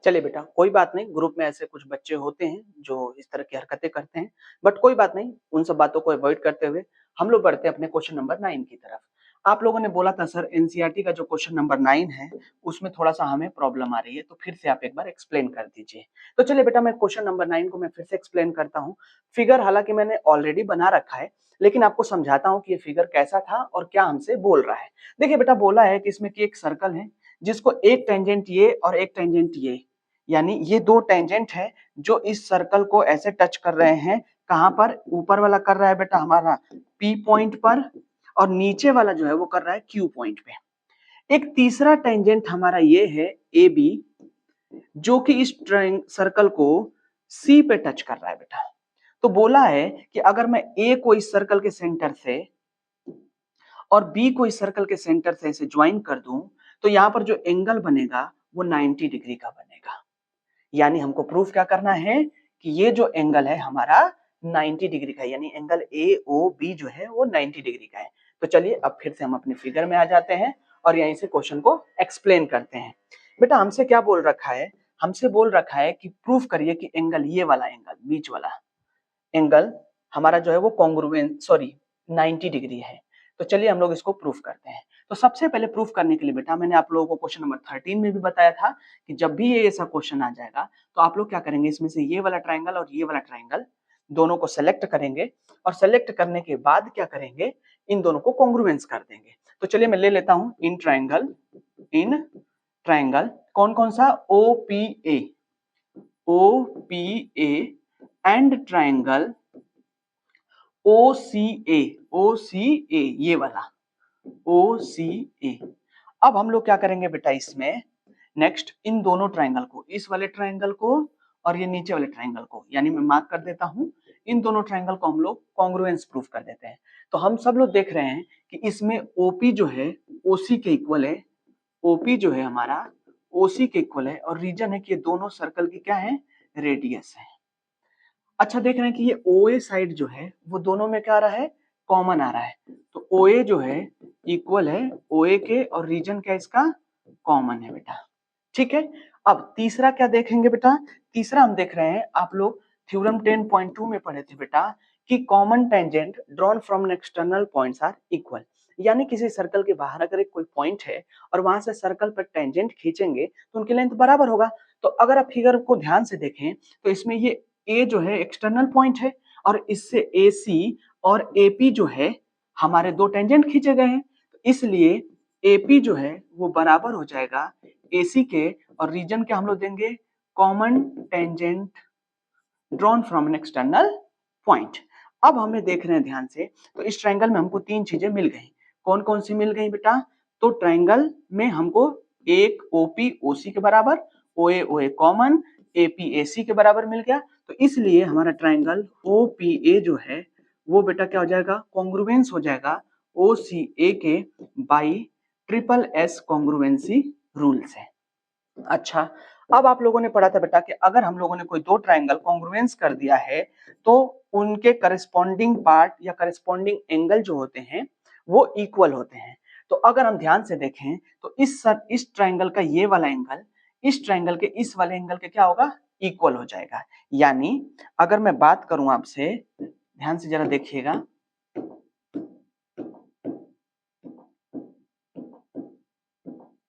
चलिए बेटा, कोई बात नहीं, ग्रुप में ऐसे कुछ बच्चे होते हैं जो इस तरह की हरकतें करते हैं, बट कोई बात नहीं, उन सब बातों को अवॉइड करते हुए हम लोग बढ़ते हैं अपने क्वेश्चन नंबर 9 की तरफ। आप लोगों ने बोला था सर एनसीईआरटी का जो क्वेश्चन नंबर 9 है, उसमें थोड़ा-सा हमें प्रॉब्लम आ रही है, तो फिर से आप एक बार एक्सप्लेन कर दीजिए। तो चलिए बेटा, मैं क्वेश्चन नंबर 9 को मैं फिर से एक्सप्लेन करता हूँ। फिगर हालाँकि मैंने ऑलरेडी बना रखा है, लेकिन आपको समझाता हूँ कि ये फिगर कैसा था और क्या हमसे बोल रहा है। देखिए बेटा, बोला है कि इसमें कि एक सर्कल है, जिसको एक टेंजेंट ये और एक टेंजेंट ये, यानी ये दो टेंजेंट है जो इस सर्कल को ऐसे टच कर रहे हैं। कहां पर? ऊपर वाला कर रहा है बेटा हमारा P पॉइंट पर, और नीचे वाला जो है वो कर रहा है Q पॉइंट पे। एक तीसरा टेंजेंट हमारा ये है AB, जो कि इस सर्कल को C पे टच कर रहा है बेटा। तो बोला है कि अगर मैं A को इस सर्कल के सेंटर से और B को इस सर्कल के सेंटर से इसे ज्वाइन कर दूं, तो यहां पर जो एंगल बनेगा वो 90 डिग्री का बनेगा। यानी हमको प्रूफ क्या करना है कि ये जो एंगल है हमारा 90 डिग्री का है, यानी एंगल AOB जो है वो 90 डिग्री का है। तो चलिए अब फिर से हम अपने फिगर में आ जाते हैं और यहीं से क्वेश्चन को एक्सप्लेन करते हैं। बेटा हमसे क्या बोल रखा है? हमसे बोल रखा है कि प्रूफ करिए कि एंगल, ये वाला एंगल, बीच वाला एंगल हमारा जो है वो कॉन्ग्रुएंट 90 डिग्री है। तो चलिए हम लोग इसको प्रूफ करते हैं। तो सबसे पहले प्रूफ करने के लिए बेटा मैंने आप लोगों को क्वेश्चन नंबर 13 में भी बताया था कि जब भी ये ऐसा क्वेश्चन आ जाएगा तो आप लोग क्या करेंगे, इसमें से ये वाला ट्राइंगल और ये वाला ट्राइंगल दोनों को सेलेक्ट करेंगे, और सेलेक्ट करने के बाद क्या करेंगे, इन दोनों को कॉन्ग्रुएंस कर देंगे। तो चलिए मैं ले लेता हूं इन ट्राइंगल कौन कौन सा, OPA एंड ट्राइंगल OCA, ये वाला OCA। अब हम लोग क्या करेंगे बेटा, इसमें नेक्स्ट इन दोनों ट्राइंगल को, इस वाले ट्राइंगल को और ये नीचे वाले ट्राइंगल को, यानी मैं मार्क कर देता हूं, इन दोनों ट्राइंगल को हम लोग कॉन्ग्रुएंस प्रूफ कर देते हैं। तो हम सब लोग देख रहे हैं कि इसमें OP जो है OC के इक्वल है, OP जो है हमारा OC के इक्वल है, और रीजन है कि ये दोनों सर्कल की क्या है, रेडियस है। अच्छा, देख रहे हैं कि ये OA साइड जो है वो दोनों में क्या आ रहा है, कॉमन आ रहा है। तो OA जो है इक्वल है OA के, और रीजन क्या इसका, कॉमन है बेटा। ठीक है। अब तीसरा क्या देखेंगे बेटा, तीसरा हम देख रहे हैं, आप लोग थ्योरम 10.2 में पढ़े थे बेटा कि common tangent drawn from external points are equal. यानी किसी सर्कल के बाहर अगर एक कोई पॉइंट है और वहां से सर्कल पर टेंजेंट खींचेंगे तो उनकी लेंथ बराबर होगा। तो अगर आप फिगर को ध्यान से देखें तो इसमें ये ए जो है एक्सटर्नल पॉइंट है, और इससे AC और AP जो है हमारे दो टेंजेंट खींचे गए हैं, तो इसलिए AP जो है वो बराबर हो जाएगा AC के, और रीजन क्या हम लोग देंगे, common tangent drawn from an external point. अब हमें देख रहे हैं ध्यान से, तो इस ट्रायंगल में हमको तीन चीजें मिल गई। कौन कौन सी मिल गई बेटा, तो ट्रायंगल में हमको एक OP OC के बराबर, OA OA common, AP AC के बराबर मिल गया। तो इसलिए हमारा ट्रायंगल OPA जो है वो बेटा क्या हो जाएगा, कॉन्ग्रुएंस हो जाएगा OCA के बाई SSS कॉन्ग्रुएंसी रूल से। अच्छा, अब आप लोगों ने पढ़ा था बेटा कि अगर हम लोगों ने कोई दो ट्रायंगल कॉन्ग्रुएंस कर दिया है तो उनके करस्पॉन्डिंग पार्ट या करस्पॉन्डिंग एंगल जो होते हैं वो इक्वल होते हैं। तो अगर हम ध्यान से देखें तो इस ट्रायंगल का ये वाला एंगल इस ट्रायंगल के इस वाले एंगल के क्या होगा, इक्वल हो जाएगा। यानी अगर मैं बात करूं आपसे, ध्यान से जरा देखिएगा,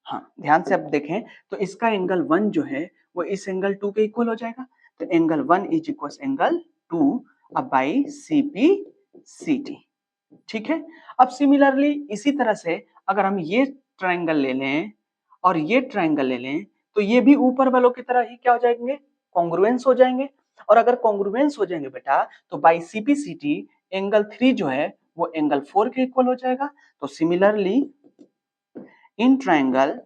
हाँ ध्यान से अब देखें तो इसका एंगल 1 जो है वो इस एंगल 2 के इक्वल हो जाएगा। तो एंगल 1 इज इक्वल एंगल 2 अब बाई CP CT। ठीक है। अब सिमिलरली इसी तरह से अगर हम ये ट्रायंगल ले लें और ये ट्रायंगल ले लें तो ये भी ऊपर वालों की तरह ही क्या हो जाएंगे, कॉन्ग्रुएंस हो जाएंगे। और अगर कॉन्ग्रुएंस हो जाएंगे बेटा तो बाई CP CT एंगल 3 जो है वो एंगल 4 के इक्वल हो जाएगा। तो सिमिलरली इन ट्रायंगल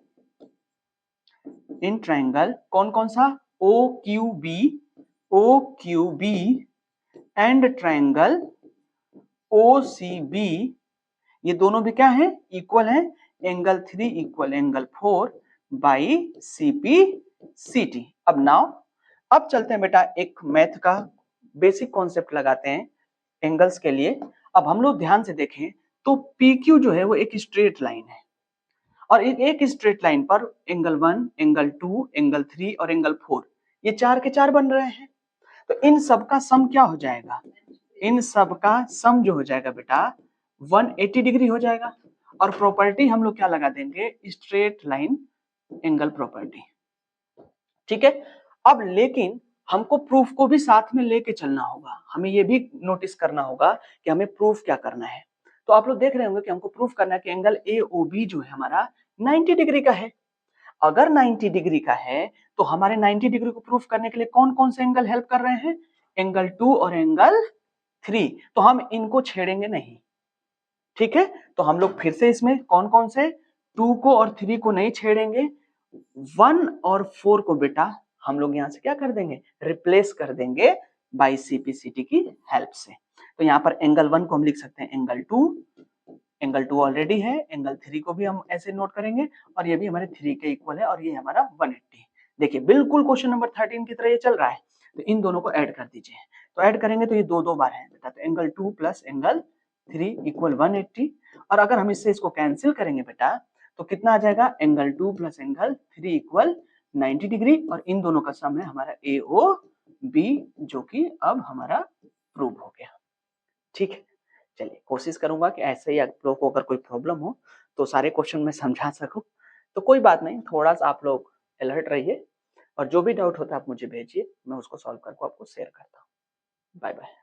कौन कौन सा, OQB एंड ट्रायंगल OCB, ये दोनों भी क्या है, इक्वल है, angle 3 equal angle 4 by CP CT। अब चलते हैं बेटा एक मैथ का बेसिक कॉन्सेप्ट लगाते हैं एंगल्स के लिए। अब हम लोग ध्यान से देखें तो PQ जो है वो एक स्ट्रेट लाइन है, और एक स्ट्रेट लाइन पर एंगल 1, एंगल 2, एंगल 3 और एंगल 4, ये 4 के 4 बन रहे हैं। तो इन सब का सम क्या हो जाएगा? इन सब का सम जो हो जाएगा बेटा 180 डिग्री हो जाएगा। और प्रॉपर्टी हम लोग क्या लगा देंगे? Straight line angle property. ठीक है। अब लेकिन हमको प्रूफ को भी साथ में लेके चलना होगा, हमें ये भी नोटिस करना होगा कि हमें प्रूफ क्या करना है। तो आप लोग देख रहे होंगे कि हमको प्रूफ करना है कि एंगल AOB जो है हमारा 90 डिग्री का है। अगर 90 डिग्री का है तो हमारे 90 डिग्री को प्रूफ करने के लिए कौन कौन से एंगल हेल्प कर रहे हैं? एंगल 2 और एंगल 3। तो हम इनको छेड़ेंगे नहीं। ठीक है। तो हम लोग फिर से इसमें कौन कौन से 2 को और 3 को नहीं छेड़ेंगे, 1 और 4 को बेटा हम लोग यहां से क्या कर देंगे? रिप्लेस कर देंगे बाई CPCT की हेल्प से। तो यहाँ पर एंगल 1 को हम लिख सकते हैं एंगल 2, एंगल 2 ऑलरेडी है, एंगल 3 को भी हम ऐसे नोट करेंगे और ये भी हमारे 3 के इक्वल है और ये हमारा 180। देखिए बिल्कुल क्वेश्चन नंबर 13 की तरह ये चल रहा है। तो इन दोनों को ऐड कर दीजिए। तो ऐड करेंगे तो ये दो बार है बेटा, तो एंगल 2 प्लस एंगल 3 इक्वल 180। और अगर हम इससे इसको कैंसिल करेंगे बेटा तो कितना आ जाएगा? Angle 2 plus angle 3 equal 90 degree और इन दोनों का सम है हमारा AOB, जो कि अब हमारा प्रूव हो गया। ठीक है। चलिए कोशिश करूंगा कि ऐसे ही आप लोग को अगर कोई प्रॉब्लम हो तो सारे क्वेश्चन में समझा सकूं। तो कोई बात नहीं, थोड़ा सा आप लोग अलर्ट रहिए और जो भी डाउट होता है आप मुझे भेजिए, मैं उसको सॉल्व करके आपको शेयर करता हूँ। Bye bye.